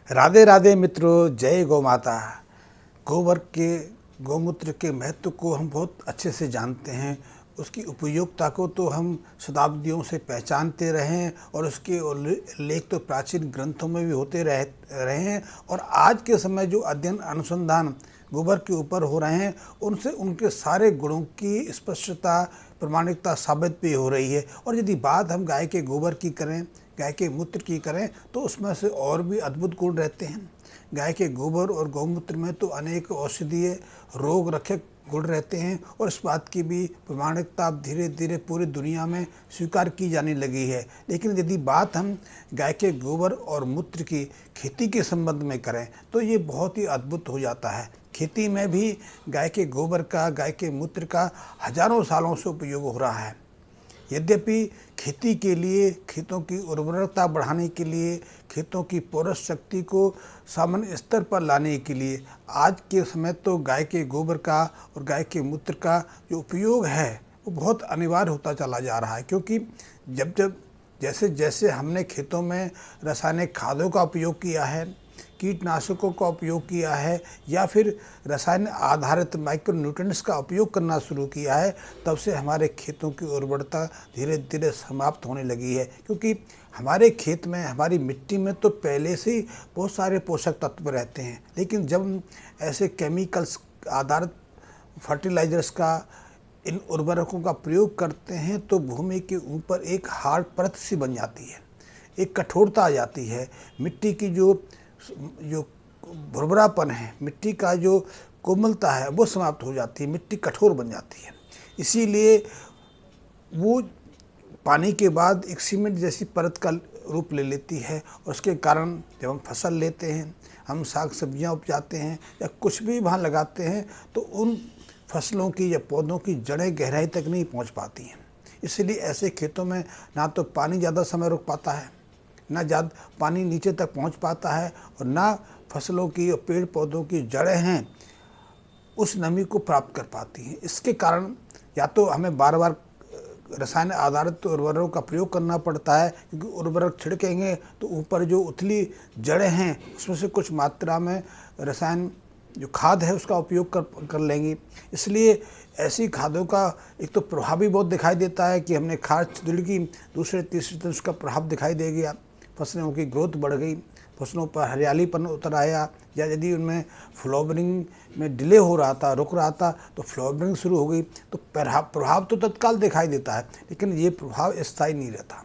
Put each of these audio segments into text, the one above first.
राधे राधे मित्रों, जय गौ माता। गोबर के गौमूत्र के महत्व को हम बहुत अच्छे से जानते हैं। उसकी उपयोगिता को तो हम शताब्दियों से पहचानते रहे हैं और उसके लेख तो प्राचीन ग्रंथों में भी होते रहे हैं। और आज के समय जो अध्ययन अनुसंधान गोबर के ऊपर हो रहे हैं, उनसे उनके सारे गुणों की स्पष्टता प्रामाणिकता साबित भी हो रही है। और यदि बात हम गाय के गोबर की करें, गाय के मूत्र की करें, तो उसमें से और भी अद्भुत गुण रहते हैं। गाय के गोबर और गौमूत्र में तो अनेक औषधीय रोग रक्षक गुण रहते हैं और इस बात की भी प्रामाणिकता अब धीरे धीरे पूरी दुनिया में स्वीकार की जाने लगी है। लेकिन यदि बात हम गाय के गोबर और मूत्र की खेती के संबंध में करें तो ये बहुत ही अद्भुत हो जाता है। खेती में भी गाय के गोबर का, गाय के मूत्र का हजारों सालों से उपयोग हो रहा है। यद्यपि खेती के लिए, खेतों की उर्वरता बढ़ाने के लिए, खेतों की पोरस शक्ति को सामान्य स्तर पर लाने के लिए आज के समय तो गाय के गोबर का और गाय के मूत्र का जो उपयोग है वो बहुत अनिवार्य होता चला जा रहा है। क्योंकि जब जब जैसे जैसे हमने खेतों में रासायनिक खादों का उपयोग किया है, कीटनाशकों का उपयोग किया है या फिर रसायन आधारित माइक्रोन्यूट्रिएंट्स का उपयोग करना शुरू किया है, तब से हमारे खेतों की उर्वरता धीरे धीरे समाप्त होने लगी है। क्योंकि हमारे खेत में, हमारी मिट्टी में तो पहले से ही बहुत सारे पोषक तत्व रहते हैं, लेकिन जब हम ऐसे केमिकल्स आधारित फर्टिलाइजर्स का, इन उर्वरकों का प्रयोग करते हैं तो भूमि के ऊपर एक हार्ड परत सी बन जाती है, एक कठोरता आ जाती है। मिट्टी की जो भुरभुरापन है, मिट्टी का जो कोमलता है वो समाप्त हो जाती है, मिट्टी कठोर बन जाती है। इसीलिए वो पानी के बाद एक सीमेंट जैसी परत का रूप ले लेती है और उसके कारण जब हम फसल लेते हैं, हम साग सब्जियां उपजाते हैं या कुछ भी वहाँ लगाते हैं तो उन फसलों की या पौधों की जड़ें गहराई तक नहीं पहुँच पाती हैं। इसलिए ऐसे खेतों में ना तो पानी ज़्यादा समय रुक पाता है, ना ज़्यादा पानी नीचे तक पहुंच पाता है और ना फसलों की और पेड़ पौधों की जड़ें हैं उस नमी को प्राप्त कर पाती हैं। इसके कारण या तो हमें बार बार रसायन आधारित उर्वरकों का प्रयोग करना पड़ता है, क्योंकि उर्वरक छिड़केंगे तो ऊपर जो उथली जड़ें हैं उसमें से कुछ मात्रा में रसायन जो खाद है उसका उपयोग कर लेंगी। इसलिए ऐसी खादों का एक तो प्रभाव भी बहुत दिखाई देता है कि हमने खाद छिड़की, दूसरे तीसरे दिन उसका प्रभाव दिखाई दे गया, फसलों की ग्रोथ बढ़ गई, फसलों पर हरियालीपन उतर आया, या यदि उनमें फ्लावरिंग में डिले हो रहा था, रुक रहा था, तो फ्लावरिंग शुरू हो गई। तो प्रभाव तो तत्काल दिखाई देता है, लेकिन ये प्रभाव स्थायी नहीं रहता।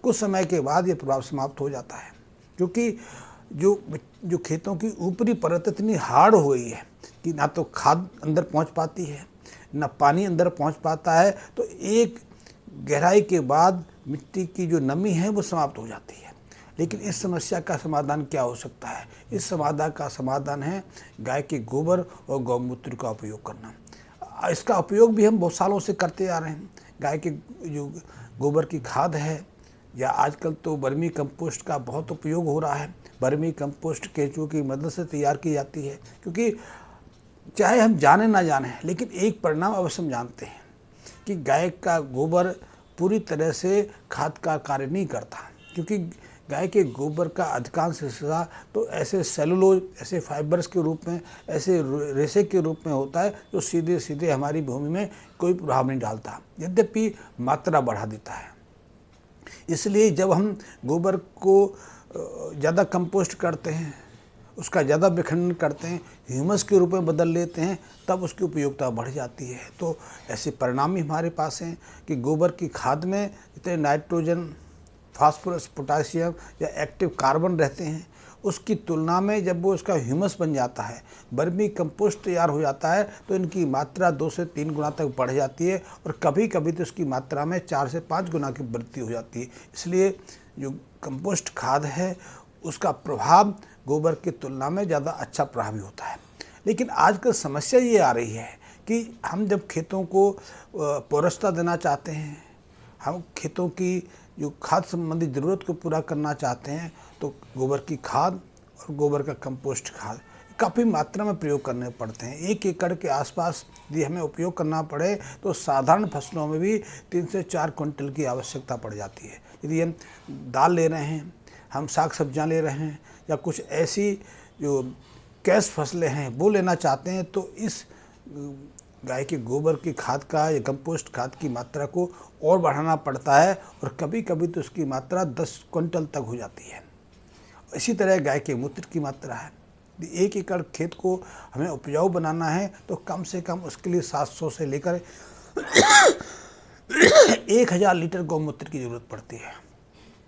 कुछ समय के बाद ये प्रभाव समाप्त हो जाता है, क्योंकि जो खेतों की ऊपरी परत इतनी हार्ड हो गई है कि ना तो खाद अंदर पहुंच पाती है, ना पानी अंदर पहुंच पाता है। तो एक गहराई के बाद मिट्टी की जो नमी है वो समाप्त हो जाती है। लेकिन इस समस्या का समाधान क्या हो सकता है? इस समाधान का समाधान है गाय के गोबर और गौमूत्र का उपयोग करना। इसका उपयोग भी हम बहुत सालों से करते आ रहे हैं। गाय के जो गोबर की खाद है, या आजकल तो वर्मी कंपोस्ट का बहुत उपयोग हो रहा है। वर्मी कंपोस्ट केंचुओं की मदद से तैयार की जाती है, क्योंकि चाहे हम जाने ना जाने, लेकिन एक परिणाम अवश्य हम जानते हैं कि गाय का गोबर पूरी तरह से खाद का कार्य नहीं करता, क्योंकि गाय के गोबर का अधिकांश हिस्सा तो ऐसे सेलुलोज, ऐसे फाइबर्स के रूप में, ऐसे रेशे के रूप में होता है जो सीधे सीधे हमारी भूमि में कोई प्रभाव नहीं डालता, यद्यपि मात्रा बढ़ा देता है। इसलिए जब हम गोबर को ज़्यादा कंपोस्ट करते हैं, उसका ज़्यादा विखंडन करते हैं, ह्यूमस के रूप में बदल लेते हैं, तब उसकी उपयोगिता बढ़ जाती है। तो ऐसे परिणाम ही हमारे पास हैं कि गोबर की खाद में इतने नाइट्रोजन, फास्फोरस, पोटासियम या एक्टिव कार्बन रहते हैं, उसकी तुलना में जब वो उसका ह्यूमस बन जाता है, वर्मी कंपोस्ट तैयार हो जाता है, तो इनकी मात्रा 2 से 3 गुना तक बढ़ जाती है और कभी कभी तो इसकी मात्रा में 4 से 5 गुना की वृद्धि हो जाती है। इसलिए जो कंपोस्ट खाद है उसका प्रभाव गोबर की तुलना में ज़्यादा अच्छा प्रभावी होता है। लेकिन आजकल समस्या ये आ रही है कि हम जब खेतों को पोरसता देना चाहते हैं, हम खेतों की जो खाद संबंधी ज़रूरत को पूरा करना चाहते हैं, तो गोबर की खाद और गोबर का कंपोस्ट खाद काफ़ी मात्रा में प्रयोग करने पड़ते हैं। 1 एकड़ के आसपास यदि हमें उपयोग करना पड़े तो साधारण फसलों में भी 3 से 4 क्विंटल की आवश्यकता पड़ जाती है। यदि हम दाल ले रहे हैं, हम साग सब्जियां ले रहे हैं या कुछ ऐसी जो कैश फसलें हैं वो लेना चाहते हैं, तो इस गाय के गोबर की खाद का या कंपोस्ट खाद की मात्रा को और बढ़ाना पड़ता है, और कभी कभी तो उसकी मात्रा 10 क्विंटल तक हो जाती है। इसी तरह गाय के मूत्र की मात्रा है। 1 एकड़ खेत को हमें उपजाऊ बनाना है तो कम से कम उसके लिए 700 से लेकर 1000 लीटर गौमूत्र की ज़रूरत पड़ती है,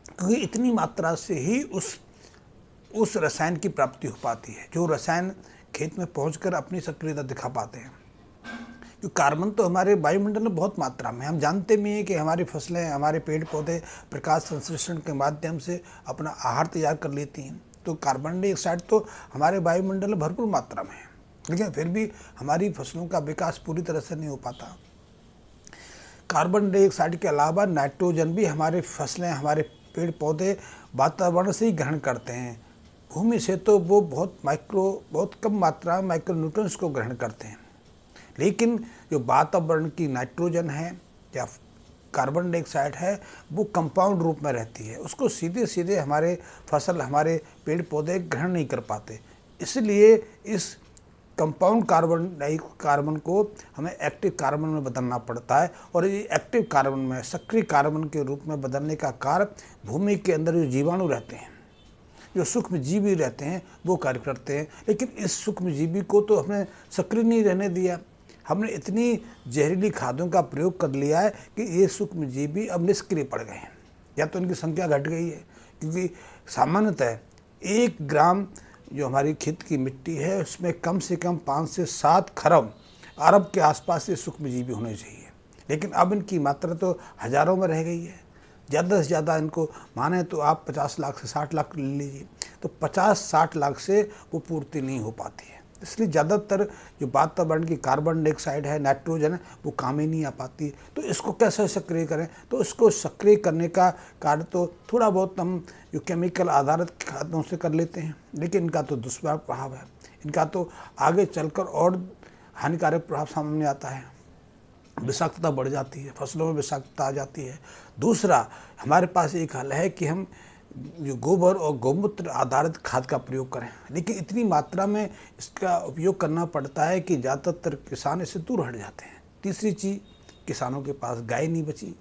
क्योंकि इतनी मात्रा से ही उस रसायन की प्राप्ति हो पाती है जो रसायन खेत में पहुंचकर अपनी सक्रियता दिखा पाते हैं। जो कार्बन तो हमारे वायुमंडल में बहुत मात्रा में, हम जानते भी हैं कि हमारी फसलें, हमारे पेड़ पौधे प्रकाश संश्लेषण के माध्यम से अपना आहार तैयार कर लेती हैं, तो कार्बन डाइऑक्साइड तो हमारे वायुमंडल में भरपूर मात्रा में है, लेकिन फिर भी हमारी फसलों का विकास पूरी तरह से नहीं हो पाता। कार्बन डाइऑक्साइड के अलावा नाइट्रोजन भी हमारे फसलें, हमारे पेड़ पौधे वातावरण से ही ग्रहण करते हैं। भूमि से तो वो बहुत कम मात्रा में माइक्रो न्यूट्रंस को ग्रहण करते हैं, लेकिन जो वातावरण की नाइट्रोजन है या कार्बन डाइऑक्साइड है वो कंपाउंड रूप में रहती है, उसको सीधे सीधे हमारे फसल, हमारे पेड़ पौधे ग्रहण नहीं कर पाते। इसलिए इस कंपाउंड कार्बन को हमें एक्टिव कार्बन में बदलना पड़ता है, और ये एक्टिव कार्बन में सक्रिय कार्बन के रूप में बदलने का कार्य भूमि के अंदर जो जीवाणु रहते हैं, जो सूक्ष्म जीवी रहते हैं, वो कार्य करते हैं। लेकिन इस सूक्ष्म जीवी को तो हमने सक्रिय नहीं रहने दिया, हमने इतनी जहरीली खादों का प्रयोग कर लिया है कि ये सूक्ष्म जीवी अब निष्क्रिय पड़ गए हैं, या तो इनकी संख्या घट गई है, क्योंकि सामान्यतः 1 ग्राम जो हमारी खेत की मिट्टी है उसमें कम से कम 5 से 7 खरब अरब के आसपास ये सूक्ष्म जीवी होने चाहिए, लेकिन अब इनकी मात्रा तो हज़ारों में रह गई है। ज़्यादा से ज़्यादा इनको माने तो आप 50 लाख से 60 लाख ले लीजिए, तो 50-60 लाख से वो पूर्ति नहीं हो पाती है। इसलिए ज़्यादातर जो वातावरण की कार्बन डाइऑक्साइड है, नाइट्रोजन है, वो काम ही नहीं आ पाती। तो इसको कैसे सक्रिय करें? तो इसको सक्रिय करने का कार्य तो थोड़ा बहुत हम जो केमिकल आधारित खादों से कर लेते हैं, लेकिन इनका तो दुष्प्रभाव है, इनका तो आगे चलकर और हानिकारक प्रभाव सामने आता है। विषाक्तता बढ़ जाती है, फसलों में विषाक्तता आ जाती है। दूसरा, हमारे पास एक हल है कि हम जो गोबर और गौमूत्र आधारित खाद का प्रयोग करें, लेकिन इतनी मात्रा में इसका उपयोग करना पड़ता है कि ज़्यादातर किसान इससे दूर हट जाते हैं। तीसरी चीज़, किसानों के पास गाय नहीं बची।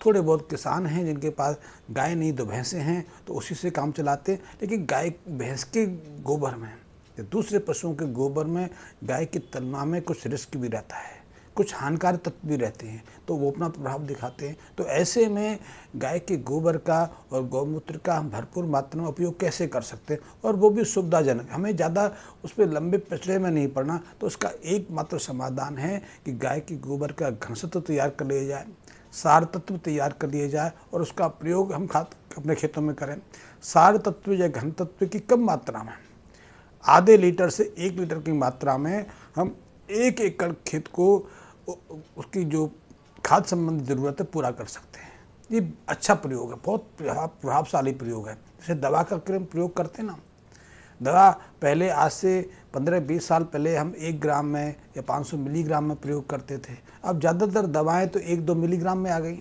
थोड़े बहुत किसान हैं जिनके पास गाय नहीं तो भैंसें हैं, तो उसी से काम चलाते हैं, लेकिन गाय भैंस के गोबर में या दूसरे पशुओं के गोबर में गाय की तुलना में कुछ रिस्क भी रहता है, कुछ हानिकारक तत्व भी रहते हैं, तो वो अपना प्रभाव दिखाते हैं। तो ऐसे में गाय के गोबर का और गौमूत्र का हम भरपूर मात्रा में उपयोग कैसे कर सकते हैं, और वो भी सुविधाजनक, हमें ज़्यादा उस पर लंबे पचड़े में नहीं पड़ना। तो उसका एकमात्र समाधान है कि गाय के गोबर का घनत्व तैयार कर लिया जाए, सार तत्व तैयार कर लिए जाए और उसका प्रयोग हम अपने खेतों में करें। सार तत्व या घन तत्व की कम मात्रा में, आधे लीटर से 1 लीटर की मात्रा में हम 1 एकड़ खेत को उसकी जो खाद संबंधी ज़रूरत है पूरा कर सकते हैं। ये अच्छा प्रयोग है, बहुत प्रभावशाली प्रयोग है। जैसे दवा का प्रयोग करते हैं ना, दवा पहले आज से 15-20 साल पहले हम 1 ग्राम में या 500 मिलीग्राम में प्रयोग करते थे, अब ज़्यादातर दवाएं तो 1-2 मिलीग्राम में आ गई।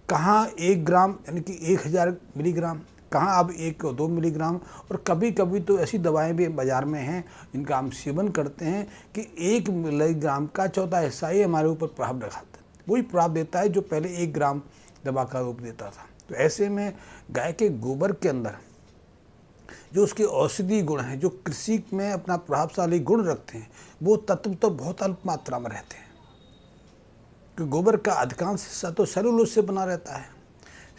कहाँ 1 ग्राम यानी कि 1000 मिलीग्राम, कहाँ अब 1-2 मिलीग्राम। और कभी कभी तो ऐसी दवाएं भी बाज़ार में हैं जिनका हम सेवन करते हैं कि 1 मिलीग्राम का चौथा हिस्सा ही हमारे ऊपर प्रभाव दिखाता है, वही प्रभाव देता है जो पहले 1 ग्राम दवा का रूप देता था। तो ऐसे में गाय के गोबर के अंदर जो उसके औषधीय गुण हैं, जो कृषि में अपना प्रभावशाली गुण रखते हैं, वो तत्व तो बहुत अल्प मात्रा में रहते हैं। कि गोबर का अधिकांश हिस्सा तो सेलुलोज से बना रहता है।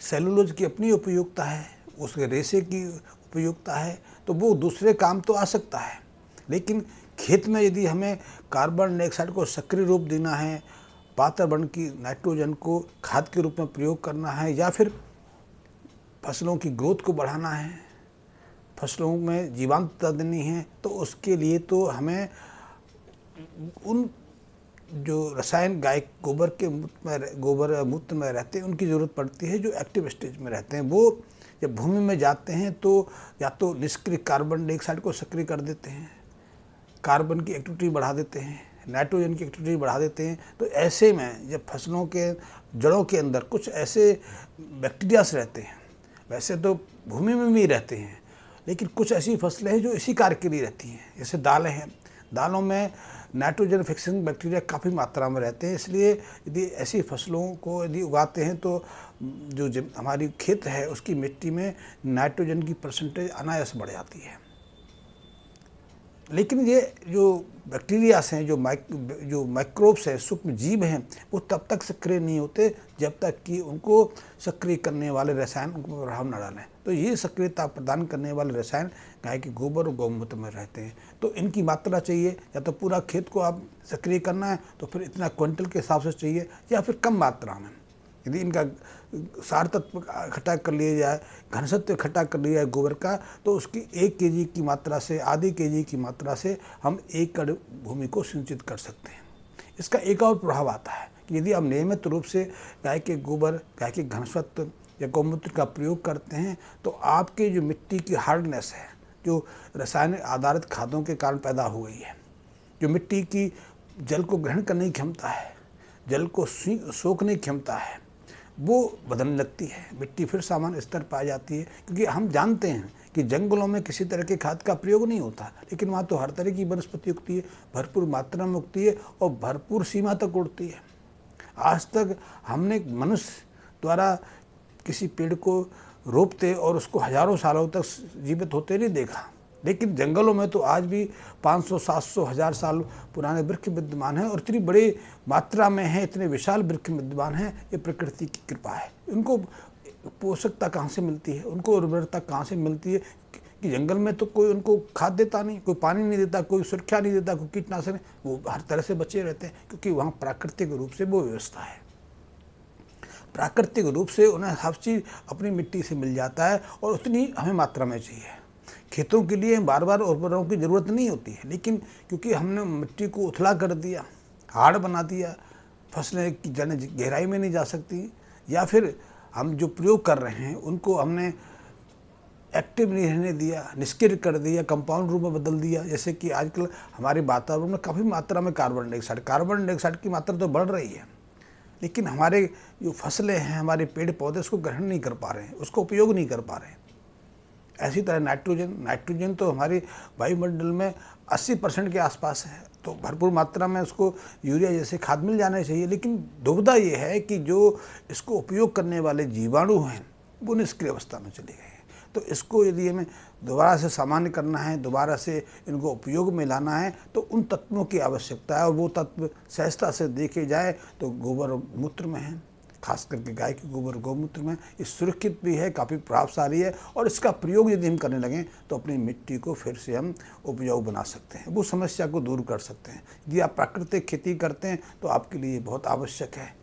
सेलुलोज की अपनी उपयोगिता है, उसके रेशे की उपयोगिता है, तो वो दूसरे काम तो आ सकता है। लेकिन खेत में यदि हमें कार्बन डाइऑक्साइड को सक्रिय रूप देना है, वातावरण की नाइट्रोजन को खाद के रूप में प्रयोग करना है, या फिर फसलों की ग्रोथ को बढ़ाना है, फसलों में जीवांतता देनी है, तो उसके लिए तो हमें उन जो रसायन गाय गोबर मूत्र में रहते हैं उनकी ज़रूरत पड़ती है, जो एक्टिव स्टेज में रहते हैं। वो जब भूमि में जाते हैं तो या तो निष्क्रिय कार्बन डाइऑक्साइड को सक्रिय कर देते हैं, कार्बन की एक्टिविटी बढ़ा देते हैं, नाइट्रोजन की एक्टिविटी बढ़ा देते हैं। तो ऐसे में जब फसलों के जड़ों के अंदर कुछ ऐसे बैक्टीरियास रहते हैं वैसे तो भूमि में भी रहते हैं, लेकिन कुछ ऐसी फसलें हैं जो इसी कार्य के लिए रहती हैं। जैसे दालें हैं, दालों में नाइट्रोजन फिक्सिंग बैक्टीरिया काफ़ी मात्रा में रहते हैं, इसलिए यदि ऐसी फसलों को यदि उगाते हैं तो जो हमारी खेत है उसकी मिट्टी में नाइट्रोजन की परसेंटेज अनायास बढ़ जाती है। लेकिन ये जो बैक्टीरियास हैं, जो माइक्रोब्स हैं, सूक्ष्म जीव हैं, वो तब तक सक्रिय नहीं होते जब तक कि उनको सक्रिय करने वाले रसायन उनको प्रभाव न डालें। तो ये सक्रियता प्रदान करने वाले रसायन गाय के गोबर और गौमूत्र में रहते हैं। तो इनकी मात्रा चाहिए, या तो पूरा खेत को आप सक्रिय करना है तो फिर इतना क्विंटल के हिसाब से चाहिए, या फिर कम मात्रा में। यदि इनका सार तत्व इकट्ठा कर लिया जाए, घनसत्व इकट्ठा कर लिया जाए गोबर का, तो उसकी 1 kg की मात्रा से, आधी kg की मात्रा से हम 1 एकड़ भूमि को सिंचित कर सकते हैं। इसका एक और प्रभाव आता है कि यदि आप नियमित रूप से गाय के गोबर, गाय के घनसत्व या गौमूत्र का प्रयोग करते हैं तो आपके जो मिट्टी की हार्डनेस है, जो रासायनिक आधारित खादों के कारण पैदा हो गई है, जो मिट्टी की जल को ग्रहण करने की क्षमता है, जल को सोखने की क्षमता है, वो बदलने लगती है। मिट्टी फिर सामान्य स्तर पाई जाती है, क्योंकि हम जानते हैं कि जंगलों में किसी तरह के खाद का प्रयोग नहीं होता, लेकिन वहाँ तो हर तरह की वनस्पति उगती है, भरपूर मात्रा में उगती है और भरपूर सीमा तक उड़ती है। आज तक हमने मनुष्य द्वारा किसी पेड़ को रोपते और उसको हजारों सालों तक जीवित होते नहीं देखा, लेकिन जंगलों में तो आज भी 500, 700, 1000 साल पुराने वृक्ष विद्यमान हैं और इतनी बड़ी मात्रा में हैं, इतने विशाल वृक्ष विद्यमान हैं। ये प्रकृति की कृपा है। उनको पोषकता कहाँ से मिलती है, उनको उर्वरता कहाँ से मिलती है कि जंगल में तो कोई उनको खाद देता नहीं, कोई पानी नहीं देता, कोई सुरक्षा नहीं देता, कोई कीटनाशक नहीं, वो हर तरह से बचे रहते हैं, क्योंकि वहाँ प्राकृतिक रूप से वो व्यवस्था है। प्राकृतिक रूप से उन्हें हर चीज़ अपनी मिट्टी से मिल जाता है और उतनी हमें मात्रा में चाहिए। खेतों के लिए बार बार उर्वरकों की ज़रूरत नहीं होती है, लेकिन क्योंकि हमने मिट्टी को उथला कर दिया, हार्ड बना दिया, फसलें की जड़ें गहराई में नहीं जा सकती, या फिर हम जो प्रयोग कर रहे हैं उनको हमने एक्टिव नहीं रहने दिया, निष्क्रिय कर दिया, कंपाउंड रूप में बदल दिया। जैसे कि आजकल हमारे वातावरण में काफ़ी मात्रा में कार्बन डाइऑक्साइड की मात्रा तो बढ़ रही है, लेकिन हमारे जो फसलें हैं, हमारे पेड़ पौधे उसको ग्रहण नहीं कर पा रहे हैं, उसको उपयोग नहीं कर पा रहे हैं। ऐसी तरह नाइट्रोजन तो हमारे वायुमंडल में 80% के आसपास है, तो भरपूर मात्रा में उसको यूरिया जैसे खाद मिल जाना चाहिए। लेकिन दुविधा ये है कि जो इसको उपयोग करने वाले जीवाणु हैं वो निष्क्रिय अवस्था में चले गए हैं। तो इसको यदि हमें दोबारा से सामान्य करना है, दोबारा से इनको उपयोग में लाना है, तो उन तत्वों की आवश्यकता है, और वो तत्व सहजता से देखे जाए तो गोबर और मूत्र में है, खास करके गाय के गोबर गौमूत्र में। ये सुरक्षित भी है, काफ़ी प्रभावशाली है, और इसका प्रयोग यदि हम करने लगें तो अपनी मिट्टी को फिर से हम उपजाऊ बना सकते हैं, वो समस्या को दूर कर सकते हैं। यदि आप प्राकृतिक खेती करते हैं तो आपके लिए बहुत आवश्यक है।